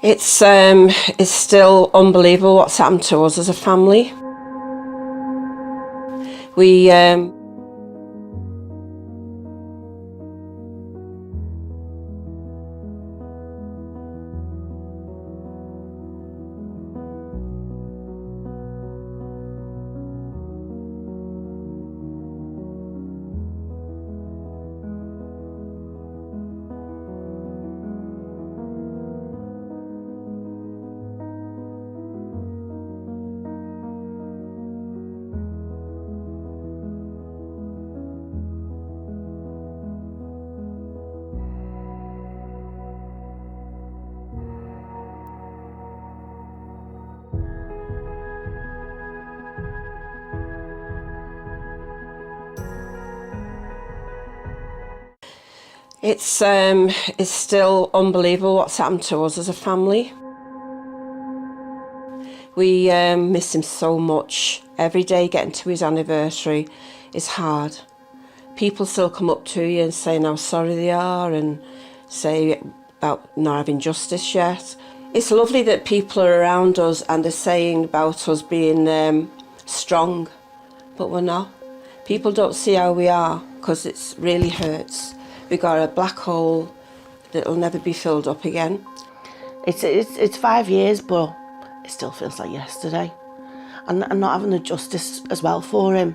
It's still unbelievable what's happened to us as a family. We It's still unbelievable what's happened to us as a family. We miss him so much. Every day getting to his anniversary is hard. People still come up to you and say how sorry they are and say about not having justice yet. It's lovely that people are around us and are saying about us being strong, but we're not. People don't see how we are because it really hurts. We've got a black hole that'll never be filled up again. It's 5 years, but it still feels like yesterday. And not having the justice as well for him,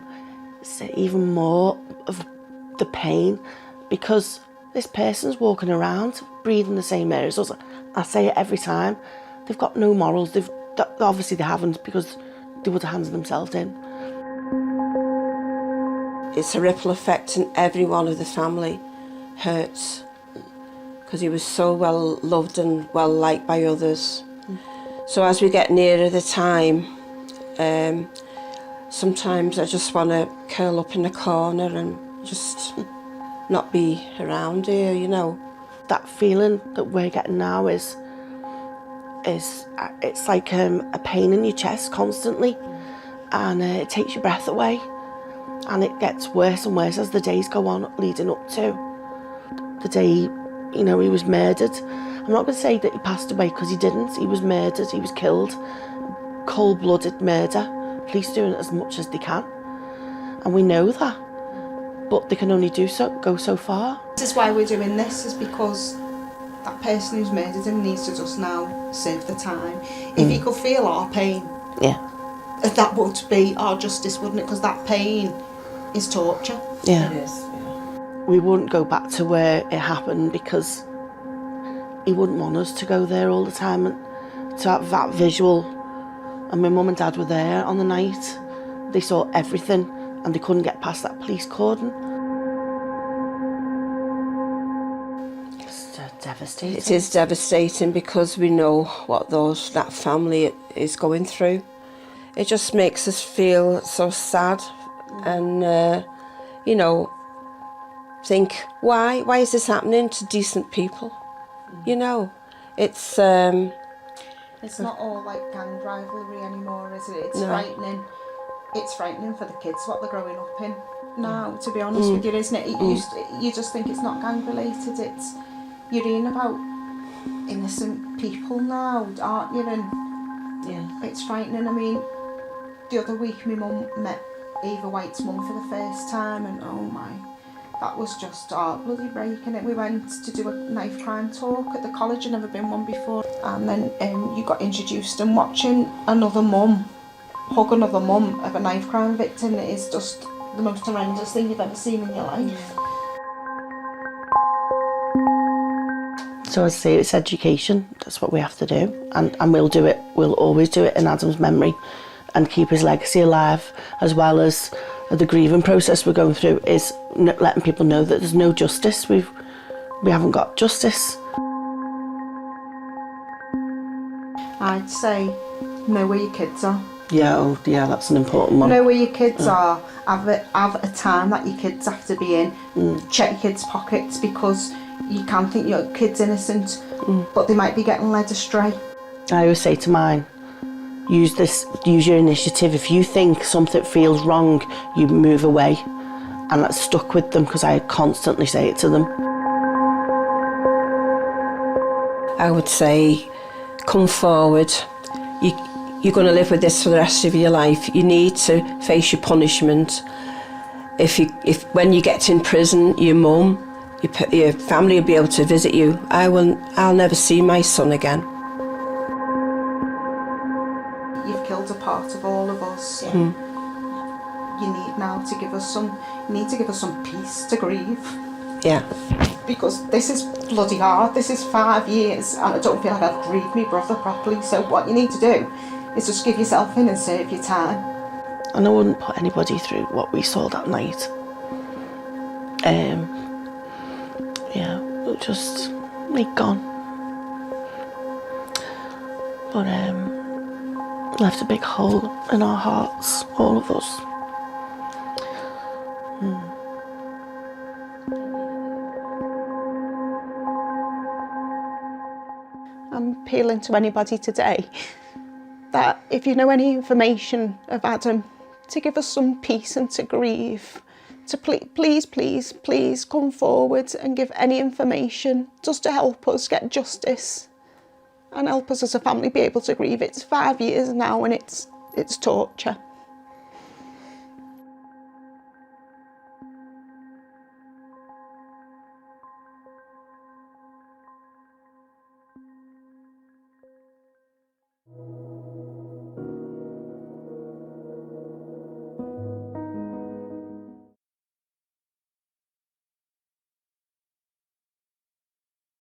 it's even more of the pain, because this person's walking around breathing the same air as us. I say it every time. They've got no morals. Obviously they haven't, because they would have handed themselves in. It's a ripple effect in every one of the family. Hurts because he was so well loved and well liked by others. So as we get nearer the time, sometimes I just want to curl up in a corner and just not be around here, you know. That feeling that we're getting now is it's like a pain in your chest constantly, and it takes your breath away, and it gets worse and worse as the days go on leading up to the day, you know, he was murdered. I'm not going to say that he passed away, because he didn't. He was murdered, he was killed. Cold-blooded murder. Police doing it as much as they can. And we know that. But they can only go so far. This is why we're doing this, is because that person who's murdered him needs to just now serve the time. If he could feel our pain, yeah, that would be our justice, wouldn't it? Because that pain is torture. Yeah. It is. We wouldn't go back to where it happened, because he wouldn't want us to go there all the time and to have that visual. And my mum and dad were there on the night. They saw everything and they couldn't get past that police cordon. It's devastating. It is devastating, because we know what that family is going through. It just makes us feel so sad and, you know, think, why is this happening to decent people? You know, it's not all like gang rivalry anymore, is it? It's No. frightening. It's frightening for the kids what they're growing up in now, to be honest with you, isn't it? You just think it's not gang related. You're reading about innocent people now, aren't you? And yeah. it's frightening. I mean, the other week my mum met Eva White's mum for the first time, and oh my, that was just bloody breaking it. We went to do a knife crime talk at the college. I'd never been one before, and then you got introduced, and watching another mum hug another mum of a knife crime victim is just the most horrendous thing you've ever seen in your life. So I say it's education. That's what we have to do, and we'll do it. We'll always do it in Adam's memory, and keep his legacy alive, as well as the grieving process we're going through is letting people know that there's no justice. We haven't got justice. I'd say know where your kids are. Yeah, that's an important one. Know where your kids are. Have a time that your kids have to be in. Check your kids' pockets, because you can think your kid's innocent, but they might be getting led astray. I always say to mine, use your initiative. If you think something feels wrong, you move away. And that's stuck with them, because I constantly say it to them. I would say come forward. You're going to live with this for the rest of your life. You need to face your punishment. If when you get in prison, your mum, your family will be able to visit you. I'll never see my son again. You've killed a part of all of us. Yeah. You need now to give us some peace to grieve. Yeah. Because this is bloody hard. This is 5 years and I don't feel like I've grieved my brother properly. So what you need to do is just give yourself in and serve your time. And I wouldn't put anybody through what we saw that night. Just like gone. But left a big hole in our hearts, all of us. I'm appealing to anybody today that if you know any information of Adam, to give us some peace and to grieve, to please come forward and give any information just to help us get justice and help us as a family be able to grieve. It's 5 years now and it's torture.